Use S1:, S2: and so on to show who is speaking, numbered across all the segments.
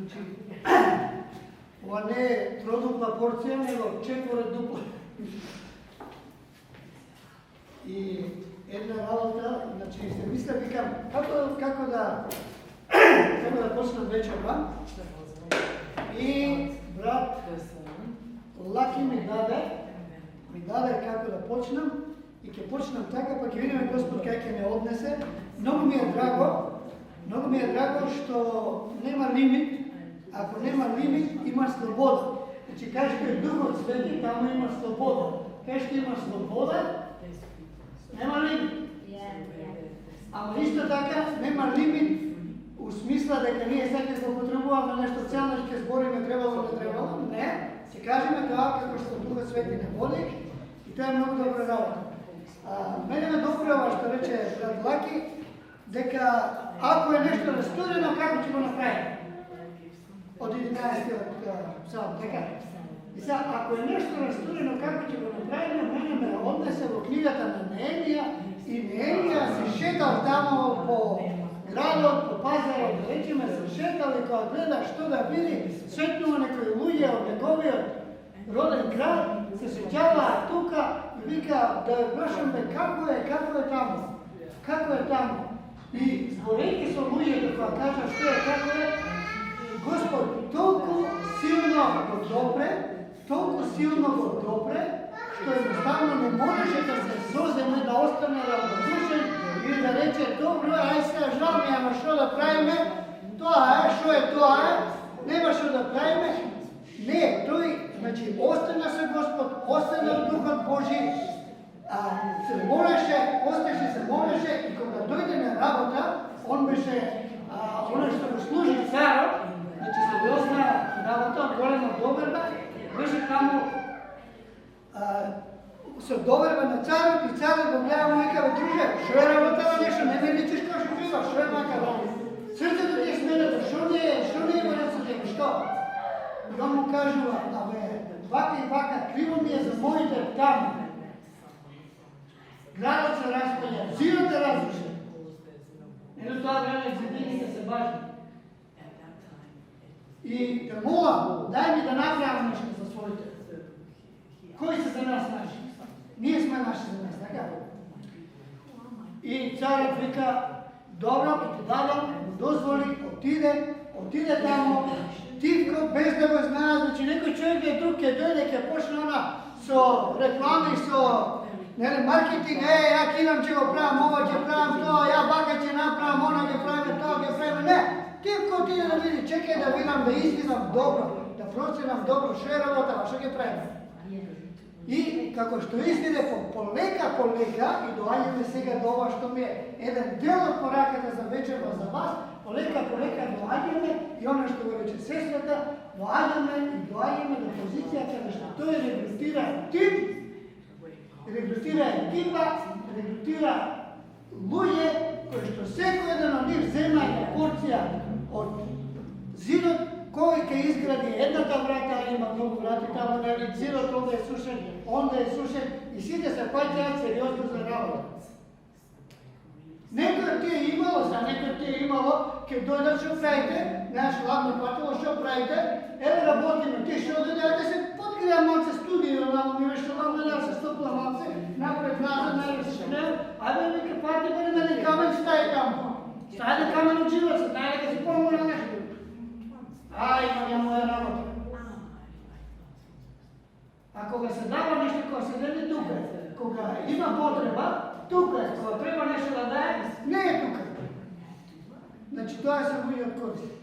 S1: Значи, ова не е тродупла порција, него четворедупла. И една работа, значи се мисля, викам, како да почнам вечерва. И брат Лаки ми даде како да почнам и ќе почнам така, па ќе видиме Господ кај ќе ме однесе. Многу ми е драго што нема лимит. Ако нема лимит, има слобода. Значи, кај што е Духот Свети, таму има слобода. Кај што има слобода, нема лимит. Ама исто така, нема лимит у смисла дека ние сега ќе злоупотребуваме нешто целно и ќе збориме требало, не требало. Не, ќе кажеме тоа како што Духот Свети не води и тоа е многу добра работа. Мене ме допрува што рече брат Лаки, дека ако е нешто растурено, како ќе го направиме? Од 11-тиот псалм, така? И сега, ако е нешто растурено, како ќе го направиме, мене ме однесе во книгата на Неемија и Неемија се шетал тамо по градот, по пазарот, да речеме, се шетал и кога гледа што да види, сретнува некои луѓе од неговиот роден град, се сеќаваа тука и вика да прашам бе како е таму? Како е таму? И зборејќи со луѓето кога кажа што е, како е, Господ толку силно го допре, што едноставно не можеше да се зоземе, да остане равнодушен или да рече, добро, ај сега жал ми, ама што да правиме, тоа е, што е тоа е, нема што да правиме. Не, тој, значи, остана со Господ, остана од Духот Божи, се молеше и кога дојде на работа, он беше, оно што го служи царот, значи сериозна работа, голема доверба, беше таму со доверба на царот и царот го гледа му вика, друже, шо е работава нешто, не ме личиш како што бива, шо е мака да? Срцето ти е сменето, шо не е во реците, што? И он му кажува, вака и вака, криво ми е за моите таму. Градот се распаѓа, зидот е разрушен. Ето тоа време зидините се важни. И те молам, дај ми да направам нешто за своите. Кои се за нас наши? Ние сме наши за нас, така? И царот вика, добро, ќе ти дадам, дозволи, отиде тамо, тивко, без да го знае, значи некој човек е друг, ќе дојде, ќе почне она со реклами, со маркетинг, ја кидам ќе го правам, ова ќе правам тоа, ја бака ќе направам, она ќе правиме тоа, ќе правиме, не. Тивко отиде да види, чекај да видам, да извидам добро, да проценам добро, што е работава, што ќе правиме. И како што извиде полека и доаѓаме сега до ова што ми е еден дел од пораката за вечерва за вас, полека доаѓаме и она што го рече сестрата, доаѓаме до позицијата на што тој регрутира екипа, регрутира луѓе кои што секој еден од нив зема една порција од зидот кој ќе изгради едната врата, има многу врати таму, нели, зидот онда е сушен и сите се паѓаат сериозно за работа. Некој ти е имало, ќе дојдат што правите, наш ладно патило, што правите, еве работиме, ти што дојде, се подкријам малце студио на университетот, да се стопла малце, напред назад, најде, ајде вика пати бъде на камен стај таму. Стајде камен од живоца, најде да си помогна нешто. Има моја работа. А кога се дава нешто, кога се даде тука, кога има потреба, тука е, кога треба нешто да даде, не е тука. Значи тоа се луѓе од корист.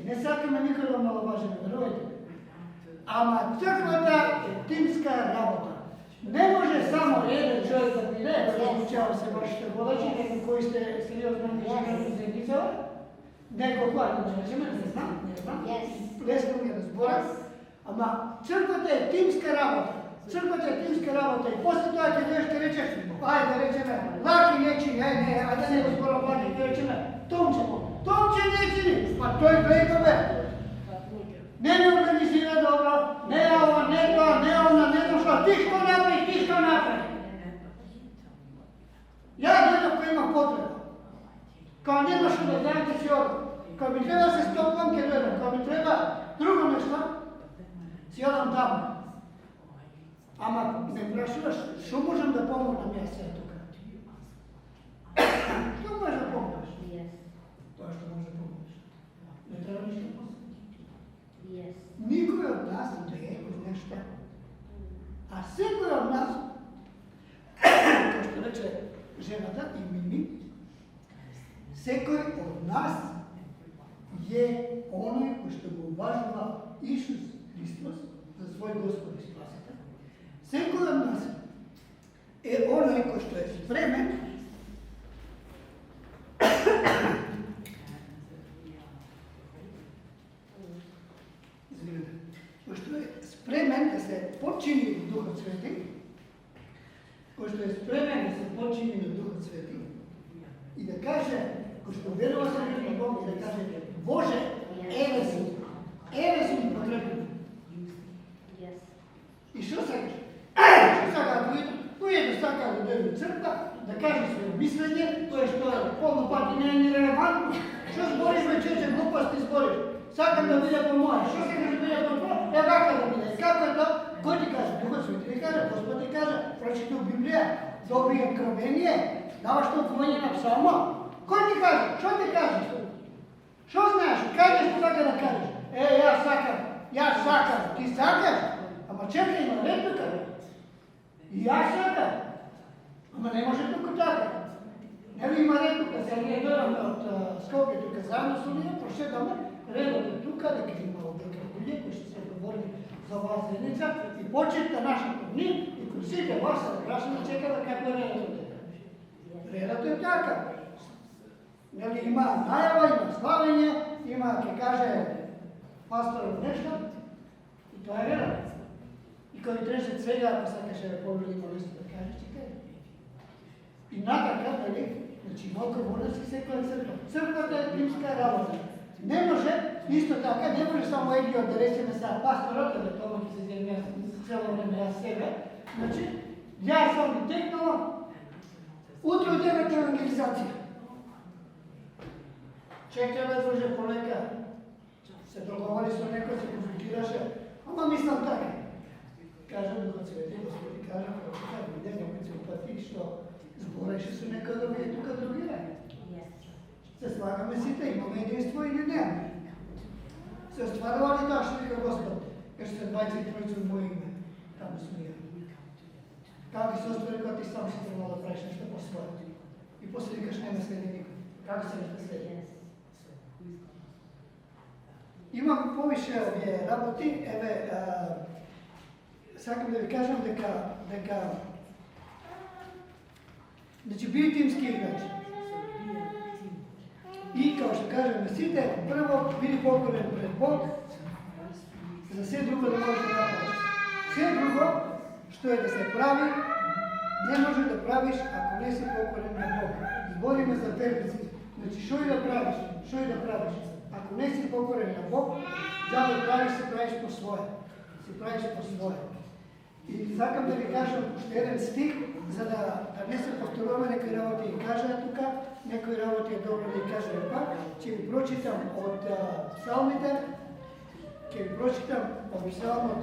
S1: Не сакаме никој да маловажиме, верувајте. Ама црквата е тимска работа. Не може само еден човек да биде, да разлучава се вашите водачи, некои кои сте сериозно ангажирани за едницава, некој кој да речеме, не знам, лесно ми разбора, ама црквата е тимска работа. И после тоа ќе дојдеш ќе речеш, ајде да речеме, Лаки нечини, ајде не го зборам Лаки, ќе речеме, Томче нечини, па тој гледаме. Не ми организира добро, не ова, не тоа, не она, не дошло, ти што направи. Ја дојдов кој има потреба. Кога нема што да дам, ќе си одам. Кога ми треба да се стопам, ќе дојдам. Кога ми треба друго нешто, си одам таму. Ама ме прашуваш, што можам да помогнам јас сега тука? Што можеш да помогнеш? Тоа што можеш да помогнеш. Не треба ништо да помогнеш. Никој од нас не е кој нешто. А секој од нас, како што рече жената и Мими, секој од нас е оној кој што го уважува Исус Христос за свој Господ и Спасител. Секој од нас е оној кој што е спремен кој што е спремен да се подчини на Духот Свети, кој што е спремен да се подчини на Духот Свети и да каже, кој што верува се на Бог и да каже, Боже, еве сум потребен. И што сакаш? Што сака кој сака да дојде во црква, да каже своје мислење, тоа што е полно пати не е нерелевантно. Што збориш бе чече, глупости збориш? Сакам да биде по моја. Што сакаш да биде по твоја? Вака да биде. Како е тоа? Кој ти каже? Духот Свети ти каже, Господ ти каже, прочитай у Библија, добри откровение, даваш толкување на псалмо. Кој ти каже? Што ти кажеш? Што знаеш? Кај што сака да кажеш? Јас сакам, ти сакаш? Ама чекај, има ред тука. И јас сакам. Ама не може тука така. Нели има ред тука, сега ние дојдаме од Скопје тука заедно со ние, прошетаме, редот е тука, дека има дека луѓе кои што се говорили за оваа заедница и почетта нашата дни и кои сите вас се прашаат чекаат како е редот. Редот е така. Нели има најава, има славење, има ќе каже пасторот нешто и тоа е редот. И кој треше сега, ако сакаше да повели има нешто да каже, ќе каже. И натака, дали, значи малко водаси секоја црква. Црквата е тимска работа. Не може, исто така, не може само Егиот да речеме сега пасторот, да тоа ќе се земја цело време јас себе. Значи, јас сам ги текнала, утро девет евангелизација. Чекаме, друже, полека. Се договори со некој, се консултираше, ама мислам така. Кажам, Духот Свети, Господи, кажам, како биде некој се упати, што збореше со некој да биде тука другира. Се слагаме сите, имаме единство или не. Се остварува ли тоа што вика Господ? Каже се 23 во моје име, таму сме ја. Како се оствари кога ти сам си требало да правиш нешто по својот? И после викаш не ме следи никој. Како се нешто следи? Имам повише овие работи, еве, сакам да ви кажам дека значи биј тимски играч. И како што кажеме сите, прво биди покорен пред Бог, за се друго да можеш да направиш. Се друго што е да се прави, не може да правиш ако не си покорен на Бог. Збориме за верници. Значи што и да правиш, ако не си покорен на Бог, да правиш, се правиш по своje. И сакам да ви кажам уште еден стих, за да не се повторуваме некои работи и кажа тука, некои работи е добро да и кажа пак. Ќе ви прочитам од псалмите, ќе ви прочитам од псалмот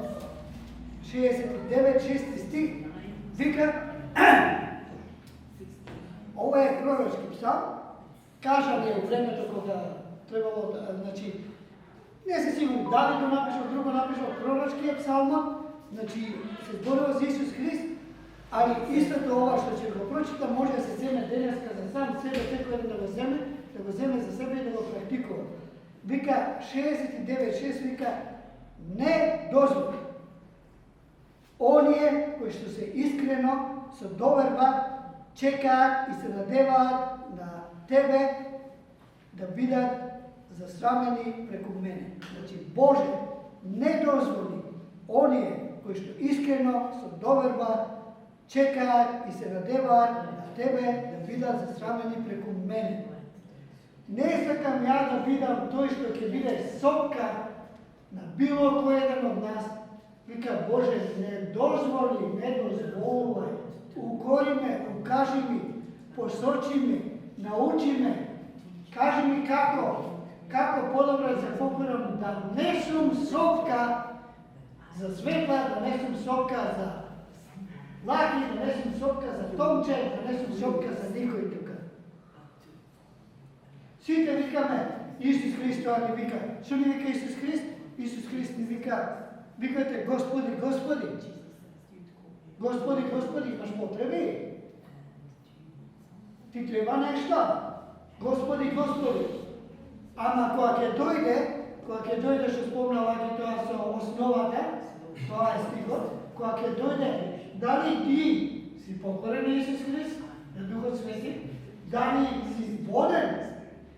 S1: 69, 6 стих, вика, ова е пророчки псалм, кажа ли у времето кога требало да, значи, не се сигурни, дали го напишал, друго напишал, пророчкиот псалм, значи, се зборува за Исус Христ, али истото ова што ќе го прочитам може да се земе денеска за сам себе, секој еден да го земе за себе и да го практикува. Вика 69.6, вика, не дозволи оние кои што се искрено, со доверба, чекаат и се надеваат на тебе да бидат засрамени преку мене. Значи, Боже, не дозволи оние кои што искрено, со доверба, чекаат и се надеваат на тебе да бидат засрамени преку мене. Не сакам ја да бидам тој што ќе биде сопка на било кој еден од нас. Вика, Боже, не дозволувај, укори ме, укажи ми, посочи ми, научи ме, кажи ми како, како подобро да се покорам, да не сум сопка за светла, да не сум сопка за лаки, да не сум сопка за томче, да не сум сопка за никој тука. Сите викаме Исус Христ, тоа ни вика. Што ни вика Исус Христ? Исус Христ ни вика, викате Господи, Господи. Господи, Господи, имаш потреби? Ти треба нешто? Господи, Господи. Ама кога ќе дојде што спомнала ги тоа со основата, тоа е стихот, кога ќе дојде, дали ти си покорен на Исус Христ, на Духот Свети, дали си воден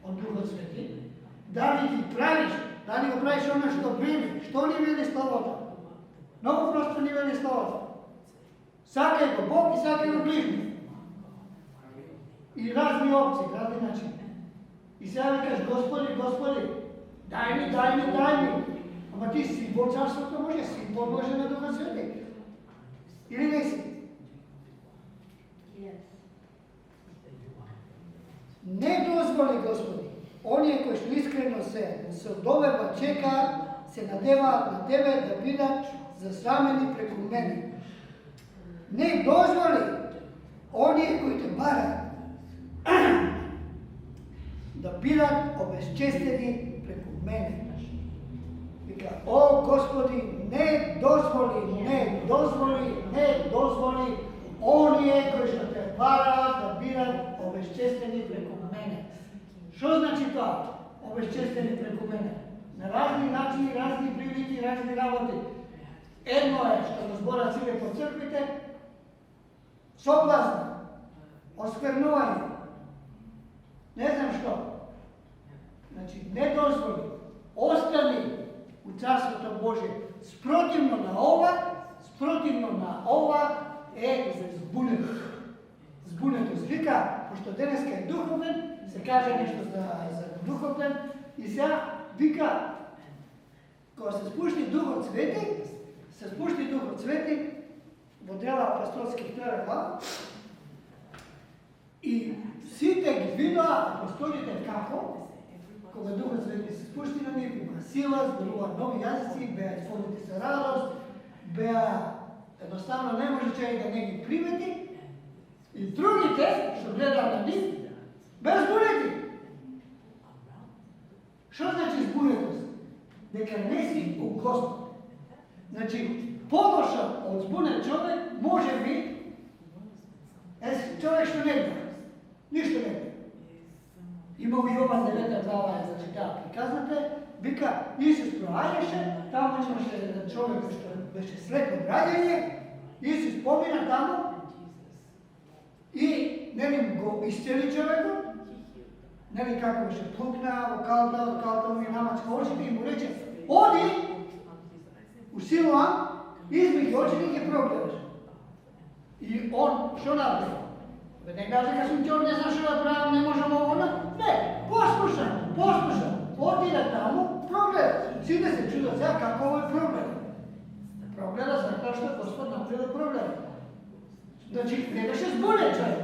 S1: од Духот Свети, дали ти правиш, дали го правиш оно што вели, што ни вели Словото? Многу просто ни вели Словото. Сакај го Бог и сакај го ближни. И разни опции, разни начини. И сега викаш, Господи, Господи, дај ми. Ама ти си во царството може, си подложен на Духот Свети. Или не си? Не дозволи, Господи, оние кои што искрено се доверба чекаат, се надеваат на Тебе да бидат засрамени преку мене. Не дозволи оние кои Те бараат да бидат обезчестени преку мене. Вика, о Господи, не дозволи оние кои што Те бараат да бидат обезчестени преку мене. Што значи тоа? Обезчестени преку мене. На разни начини, разни прилики, разни работи. Едно е што го зборат сите по црквите, соблазн, осквернување, не знам што. Значи, не дозволи, остани у Царството Божие. Спротивно на ова е збунетост. Вика, пошто денеска е духовен, се каже нешто за духовен, и сега вика, кога се спушти Духот Свети, во дела апостолски 2 глава, и сите ги видоа апостолите како, кога Духот Свети се спушти на нив, има сила, зборува нови јазици, беа исполнети со радост, беа едноставно не може човек да не ги примети, и другите што гледаат на нив, беа збунети. Што значи збунетост? Дека не си у Господ. Значи, подоша од збунет човек може би е човек што не знае. Ништо не знае. Има у Јован 9 глава е зачитава приказната, вика, Исус проаѓаше, таму имаше еден човек што беше слеп од раѓање, Исус помина таму и нели го исцели човекот, нели како беше плукна во калта му и намачка очите и му рече, оди у Силоам, измих очите и ги прогледаш. И он што направи? Не каже дека сум ќор, не знам што да правам, не можам ово, не, послушам, отиде таму, прогледа. Сите се чудат сега како ово е прогледа. Прогледа затоа што Господ направи прогледа. Значи, не беше збунет човек.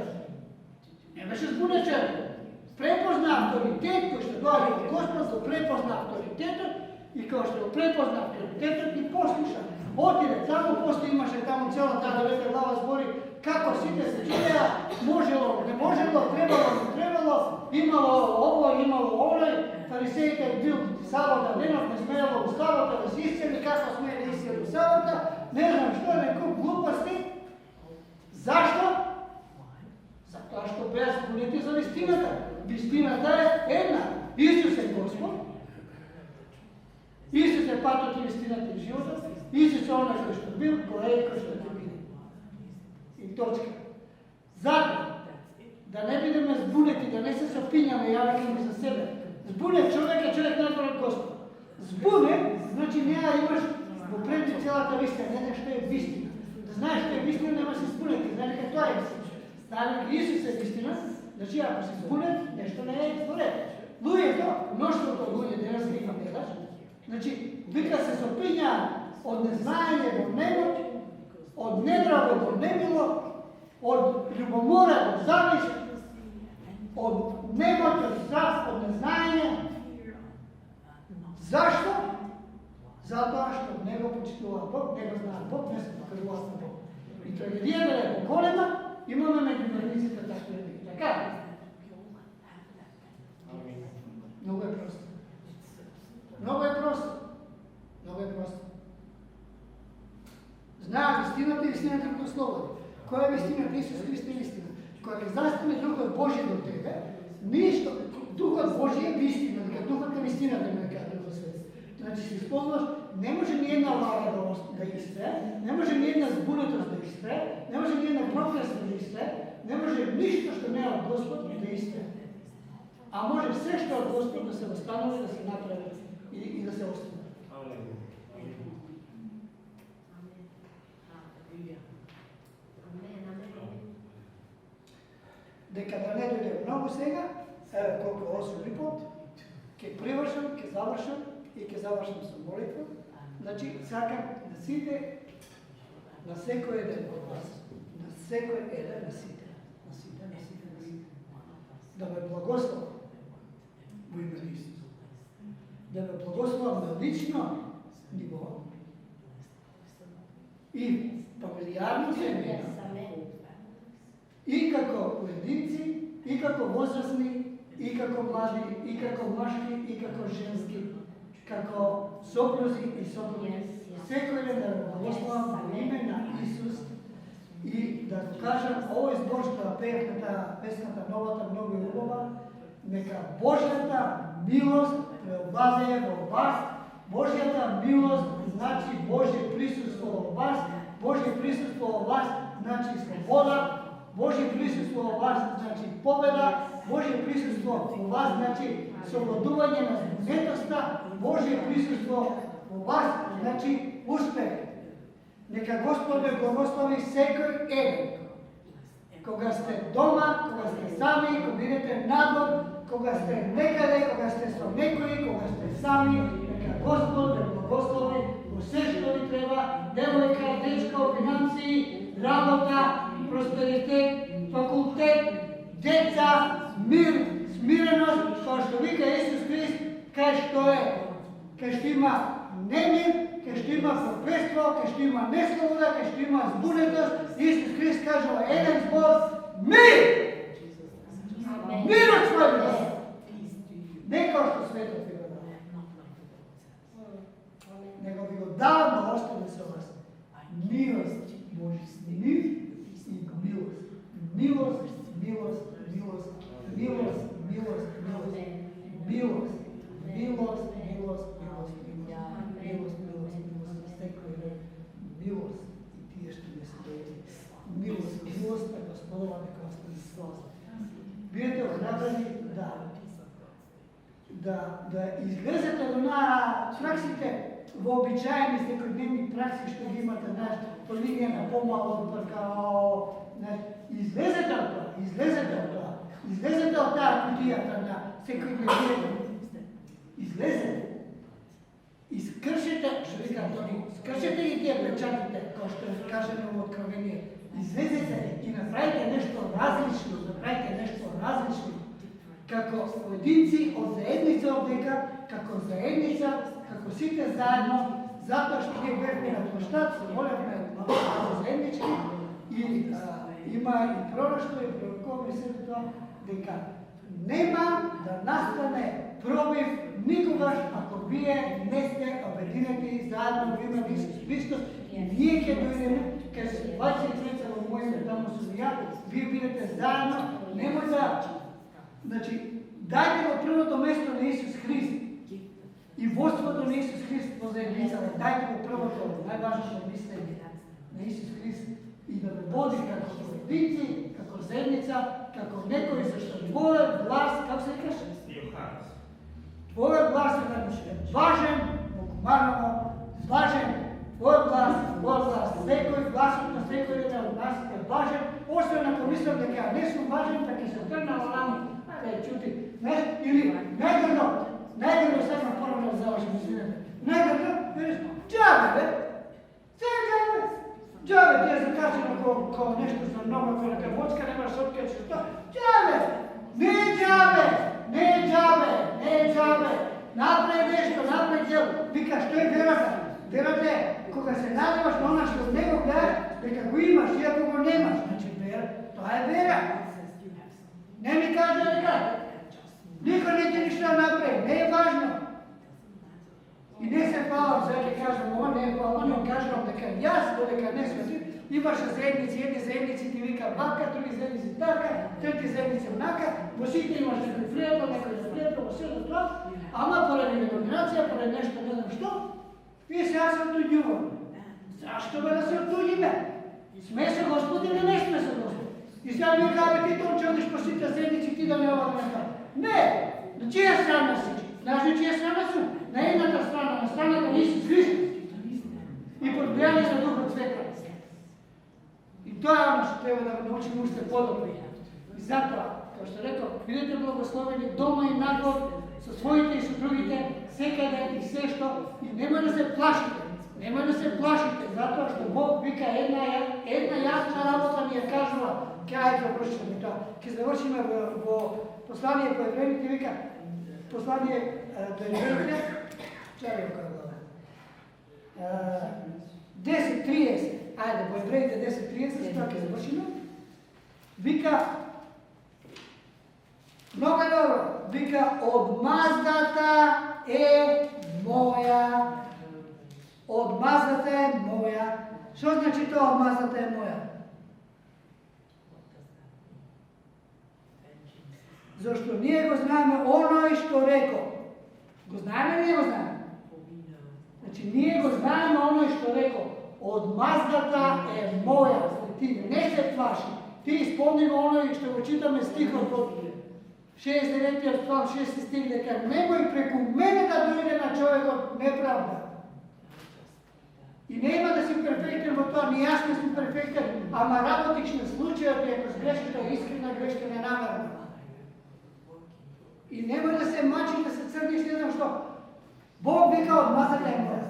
S1: Препозна авторитет, кој што доаѓа од Господ, го препозна авторитетот и кој што го препозна авторитетот и послуша. Отиде таму, после имаше таму цела таа 9 глава збори како сите се чудеа, можело, не можело, требало, не требало, имало ово, имало оној, фарисеите бил сабота денот, не смеело у сабота да се исцели, како смее да исцели у сабота, не знам што, некој глупости. Зашто? Затоа што беа збунети за вистината. Вистината е една. Исус е Господ. Исус е патот и вистината и животот. Исус е оној кој што бил, кој е кој што ќе биде. И точка. Затоа, да не бидеме збунети, да не се сопињаме, ја викам за себе. Збунет човек е човек надвор од Господ. Збунет, значи не имаш во пред целата вистина, не знаеш што е вистина. Да знаеш што е вистина, нема се збунети, знаеш дека тоа е вистина. Дали Исус е вистина, значи ако си збунет, нешто не е зборет. Луѓето, мноштвото луѓе денес ги гледаш, значи вика се сопиња од незнаење во немот, од недраго во немило, од љубомора до завист, од немот, од страх, од незнаење, Зашто? Затоа што не го почитува Бог, не го знае Бог, не се покажува на Бог. И трагедијата е голема, имаме меѓу верниците такви люди. Така? Много е просто. Много е просто. Много е просто. Знаат вистината и вистината го слободи. Која е вистината? Исус Христос е вистина. Кога ќе застане Духот Божи до тебе, ништо, Духот Божи е вистина, дека Духот е вистината, ме кажа Духот Свети. Значи се използваш, не може ни една лага да изпре, не може ни една збунетост да изпре, не може ни една проклетство да изпре, не може ништо што не е од Господ да изпре. А може се што е од Господ да се възстанови, да се направи и да се остане. Дека да не дојде многу сега, еве колку 8 пат, ќе привршам, ќе завршам и ќе завршам со молитва. Значи, сакам да сите, на секој еден од вас, на секој еден, на сите, да ме благословам во име на Исус. Да ме благословам на лично ниво и фамилијарно семејно, и како поединци, и како возрастни, и како млади, и како машки, и како женски, како сопрузи и сопруги. Секој ден да го благословам во име на Исус и да го кажам овој збор што пеевме таа песната новата многу убава, нека Божјата милост преобладее во вас. Божјата милост значи Божје присуство во вас, Божје присуство во вас значи слобода, Божје присуство во вас значи победа, Божје присуство во вас значи слободување на збунетоста, Божје присуство во вас значи успех. Нека Господ ве благослови секој еден. Кога сте дома, кога сте сами, кога идете надвор, кога сте некаде, кога сте со некои, кога сте сами, нека Господ ве благослови во се што ви треба, девојка, дечко, финансии, работа, просперитет, факултет, деца, мир, смиреност, која што вика Исус Христ, кај што е, кај што има немир, кај што има прокletство, кај што има неслобода, кај што има збунетост, Исус Христ кажува еден збор, мир! Мир од свој Бог! Не кој што светот ви го дава. Него ви го дава, но остане со вас. Милост Божја, мир и милост. Милост, милост, милост, милост, милост, милост, милост, милост, милост, милост, милост и тие што не се дојде. Милост, милост е Господова нека остане со вас. Бидете охрабрени да излезете до на праксите, вообичаени секојдневни пракси што ги имате, знаеш, по линија на помало, излезете од тоа, излезете од таа кутијата на секојдневни. Излезете. Искршете, што вика Антони, скршете ги тие печатите, кој што е кажено во Откровение. Излезете и направите нешто различно, како поединци од заедница одека, како заедница, како сите заедно, затоа што ние бевме на площад, се молевме заеднички и има и пророштво и пророкуваме се тоа, дека нема да настане пробив никогаш ако вие не сте обединети заедно во име на Исус Христос и ние ќе дојдеме кај се 20 лица во моите таму со ја, вие бидете заедно, немој да, значи, дајте го првото место на Исус Христ и водството на Исус Христ во заедницата, дајте го првото, најважното мислење на Исус Христ и да ве води како поединци, како заедница, како некој зашто твојот глас, како се викаш? Твојот глас е важен, буквално важен, твојот глас, секој гласот на секој еден од нас е важен, освен ако мислам дека не сум важен, така се тргнала нам, кај чути, или најдобро сега поровно да завршим извинете, најдобро, џабе бе, сега џабе, ти е закачено ко нешто за нога, кој нека воцка, немаш соткај што, џабе, не е џабе, направи нешто, направи дело. Вика, што е верата? Верата е, кога се надеваш на она што него гледаш, дека го имаш, иако го немаш. Значи вера, тоа е вера. Не ми кажа дека никој не ќе ништо направи, не е важно. И не се фалам, сега ќе кажам, ова не е фалам, не кажам дека јас, додека не сме, имаше заедници, едни заедници ти вика вака, други заедници така, трети заедници онака, во сите имаш некој пријател, во сето тоа, ама поради деноминација, поради нешто, не знам што, и сега се отуѓуваме. Зашто бе да се отуѓиме? Сме со Господ или не сме со Господ? И сега ми кажа, ти Томче, одиш по сите заедници, ти да не ова да не кажа. Не! На чија страна си? Знаеш на чија страна сум? На едната страна, на страната на Исус Христос. И под влијание на Духот Свети. И тоа е оно што треба да научиме уште подобро. И затоа, како што реков, бидете благословени дома и надвор, со своите и со другите, секаде и се што, и нема да се плашите. Нема да се плашите, затоа што Бог вика една јасна работа ни ја кажува, ќе завршиме тоа. Ќе завршиме во послание по евреите, вика, послание до евреите, чакај која глава. 10:30. Ајде, по евреите 10:30, што ќе завршиме. Вика, много добро, вика, одмаздата е моја. Одмаздата е моја. Што значи тоа одмаздата е моја? Зашто ние го знаеме оној што рекол. Го знаеме или не го знаеме? Значи ние го знаеме оној што рекол. Одмаздата е моја. Ти не се плаши. Ти исполни оној што го читаме стихот од 69 псалм 6 стих дека немој преку мене да дојде на човекот неправда. И нема да си перфектен во тоа, ни јас не сум перфектен, ама работиш на случајот и ако сгрешката е искрена, грешка не намерна. И нема да се мачиш, да се црниш, не знам што. Бог вика, одмазата е моја.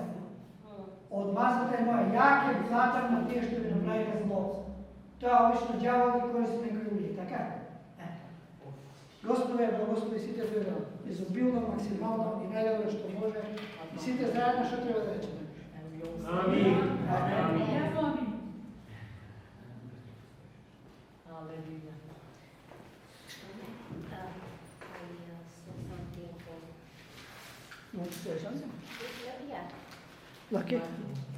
S1: Одмазата е моја. Ја ќе платам на тие што ви направиле зло. Тоа обично ѓавол ги користи некои луѓе, така? Господе, благослови сите веро, изобилно, максимално и најдобро што може. И сите заедно што треба да речеме.
S2: Амин.
S3: Амин.
S1: Okay.